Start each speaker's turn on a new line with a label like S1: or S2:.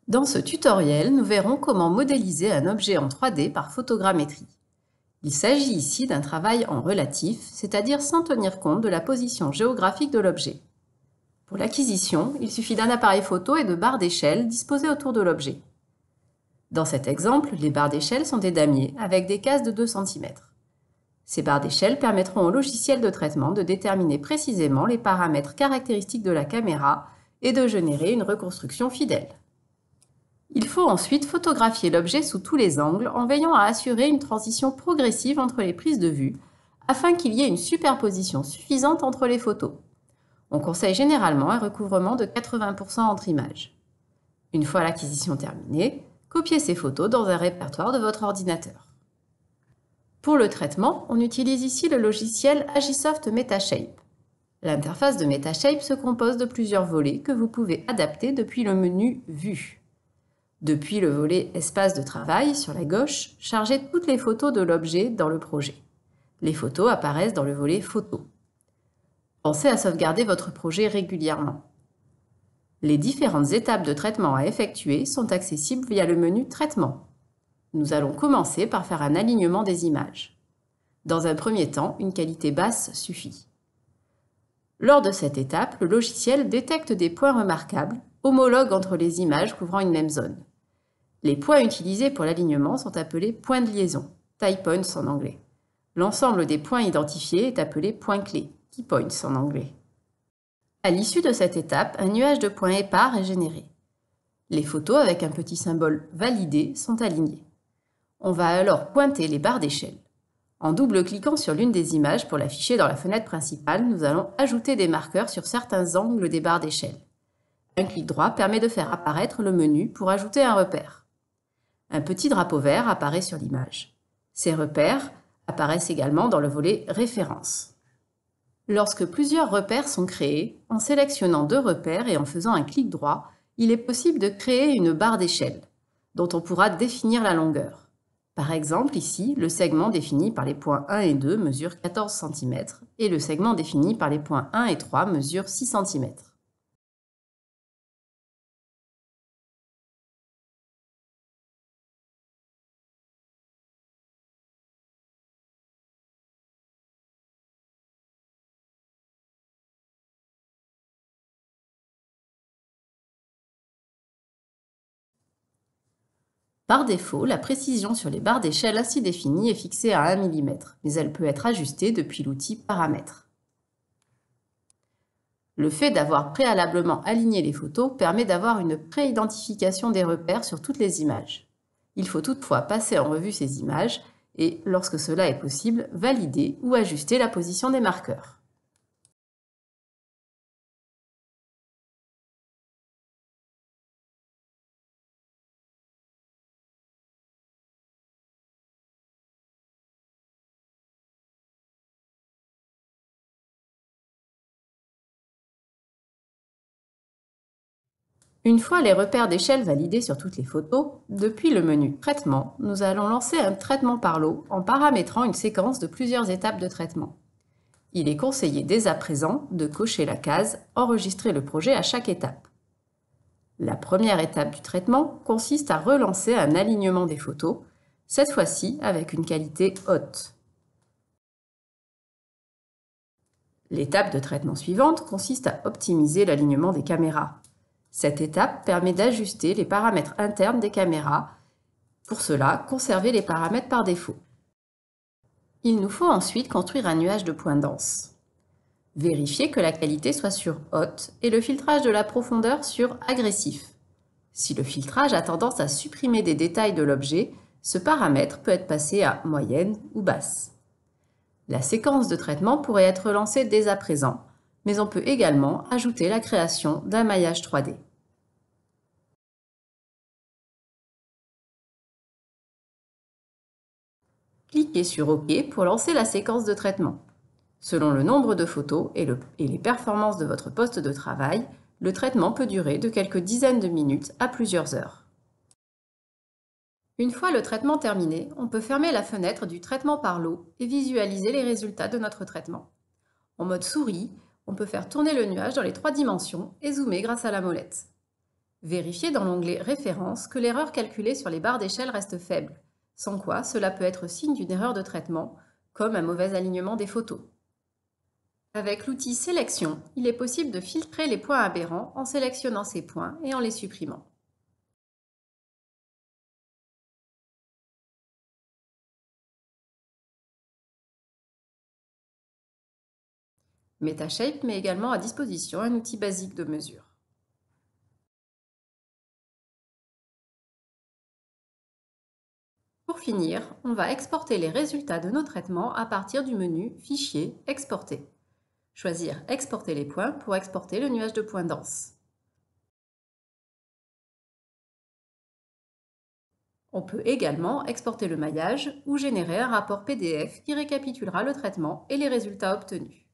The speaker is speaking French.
S1: Dans ce tutoriel, nous verrons comment modéliser un objet en 3D par photogrammétrie. Il s'agit ici d'un travail en relatif, c'est-à-dire sans tenir compte de la position géographique de l'objet. Pour l'acquisition, il suffit d'un appareil photo et de barres d'échelle disposées autour de l'objet. Dans cet exemple, les barres d'échelle sont des damiers avec des cases de 2 cm. Ces barres d'échelle permettront au logiciel de traitement de déterminer précisément les paramètres caractéristiques de la caméra et de générer une reconstruction fidèle. Il faut ensuite photographier l'objet sous tous les angles en veillant à assurer une transition progressive entre les prises de vue afin qu'il y ait une superposition suffisante entre les photos. On conseille généralement un recouvrement de 80% entre images. Une fois l'acquisition terminée, copiez ces photos dans un répertoire de votre ordinateur. Pour le traitement, on utilise ici le logiciel Agisoft Metashape. L'interface de Metashape se compose de plusieurs volets que vous pouvez adapter depuis le menu Vue. Depuis le volet Espace de travail sur la gauche, chargez toutes les photos de l'objet dans le projet. Les photos apparaissent dans le volet Photos. Pensez à sauvegarder votre projet régulièrement. Les différentes étapes de traitement à effectuer sont accessibles via le menu Traitement. Nous allons commencer par faire un alignement des images. Dans un premier temps, une qualité basse suffit. Lors de cette étape, le logiciel détecte des points remarquables, homologues entre les images couvrant une même zone. Les points utilisés pour l'alignement sont appelés points de liaison, tie points en anglais. L'ensemble des points identifiés est appelé point clé, key points en anglais. À l'issue de cette étape, un nuage de points épars est généré. Les photos avec un petit symbole validé sont alignées. On va alors pointer les barres d'échelle. En double-cliquant sur l'une des images pour l'afficher dans la fenêtre principale, nous allons ajouter des marqueurs sur certains angles des barres d'échelle. Un clic droit permet de faire apparaître le menu pour ajouter un repère. Un petit drapeau vert apparaît sur l'image. Ces repères apparaissent également dans le volet Références. Lorsque plusieurs repères sont créés, en sélectionnant 2 repères et en faisant un clic droit, il est possible de créer une barre d'échelle, dont on pourra définir la longueur. Par exemple, ici, le segment défini par les points 1 et 2 mesure 14 cm et le segment défini par les points 1 et 3 mesure 6 cm. Par défaut, la précision sur les barres d'échelle ainsi définies est fixée à 1 mm, mais elle peut être ajustée depuis l'outil Paramètres. Le fait d'avoir préalablement aligné les photos permet d'avoir une pré-identification des repères sur toutes les images. Il faut toutefois passer en revue ces images et, lorsque cela est possible, valider ou ajuster la position des marqueurs. Une fois les repères d'échelle validés sur toutes les photos, depuis le menu Traitement, nous allons lancer un traitement par lot en paramétrant une séquence de plusieurs étapes de traitement. Il est conseillé dès à présent de cocher la case « Enregistrer le projet à chaque étape ». La première étape du traitement consiste à relancer un alignement des photos, cette fois-ci avec une qualité haute. L'étape de traitement suivante consiste à optimiser l'alignement des caméras. Cette étape permet d'ajuster les paramètres internes des caméras. Pour cela, conservez les paramètres par défaut. Il nous faut ensuite construire un nuage de points denses. Vérifiez que la qualité soit sur haute et le filtrage de la profondeur sur agressif. Si le filtrage a tendance à supprimer des détails de l'objet, ce paramètre peut être passé à moyenne ou basse. La séquence de traitement pourrait être lancée dès à présent, mais on peut également ajouter la création d'un maillage 3D. Cliquez sur OK pour lancer la séquence de traitement. Selon le nombre de photos et les performances de votre poste de travail, le traitement peut durer de quelques dizaines de minutes à plusieurs heures. Une fois le traitement terminé, on peut fermer la fenêtre du traitement par lot et visualiser les résultats de notre traitement. En mode souris, on peut faire tourner le nuage dans les 3 dimensions et zoomer grâce à la molette. Vérifiez dans l'onglet Références que l'erreur calculée sur les barres d'échelle reste faible, sans quoi cela peut être signe d'une erreur de traitement, comme un mauvais alignement des photos. Avec l'outil Sélection, il est possible de filtrer les points aberrants en sélectionnant ces points et en les supprimant. MetaShape met également à disposition un outil basique de mesure. Pour finir, on va exporter les résultats de nos traitements à partir du menu Fichier, Exporter. Choisir Exporter les points pour exporter le nuage de points denses. On peut également exporter le maillage ou générer un rapport PDF qui récapitulera le traitement et les résultats obtenus.